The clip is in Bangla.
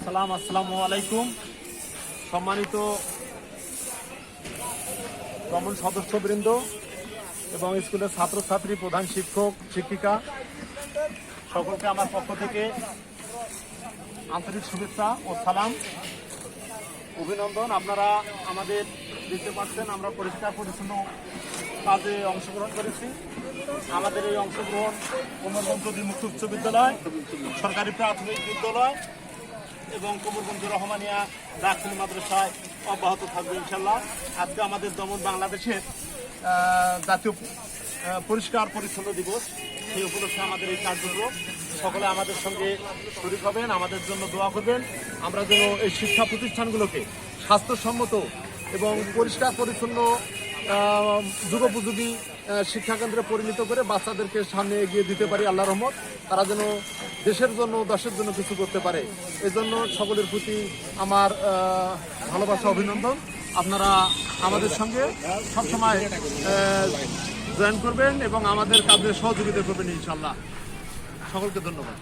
আসসালামু আলাইকুম। সম্মানিত কমন সদস্যবৃন্দ এবং স্কুলের ছাত্রছাত্রী, প্রধান শিক্ষক, শিক্ষিকা সকলকে আমার পক্ষ থেকে আন্তরিক শুভেচ্ছা ও সালাম, অভিনন্দন। আপনারা আমাদের দেখতে পাচ্ছেন আমরা পরিষ্কার পরিচ্ছন্ন কাজে অংশগ্রহণ করেছি। আমাদের এই অংশগ্রহণ কোমরগঞ্জ মুক্ত উচ্চ বিদ্যালয়, সরকারি প্রাথমিক বিদ্যালয় এবং কোমরগঞ্জ রহমানিয়া দাখিল মাদ্রাসায় অব্যাহত থাকবে ইনশাল্লাহ। আজকে আমাদের দমন বাংলাদেশের জাতীয় পরিষ্কার পরিচ্ছন্ন দিবস, সেই উপলক্ষে আমাদের এই কার্যক্রম। সকলে আমাদের সঙ্গে শরীক হবেন, আমাদের জন্য দোয়া করবেন। আমরা যেন এই শিক্ষা প্রতিষ্ঠানগুলোকে স্বাস্থ্যসম্মত এবং পরিষ্কার পরিচ্ছন্ন যুগোপযোগী শিক্ষাকেন্দ্রে পরিণত করে বাচ্চাদেরকে সামনে এগিয়ে দিতে পারি। আল্লাহর রহমত, তারা যেন দেশের জন্য, দেশের জন্য কিছু করতে পারে। এজন্য সকলের প্রতি আমার ভালোবাসা, অভিনন্দন। আপনারা আমাদের সঙ্গে সবসময় জয়েন করবেন এবং আমাদের কাজে সহযোগিতা করবেন ইনশাল্লাহ। সকলকে ধন্যবাদ।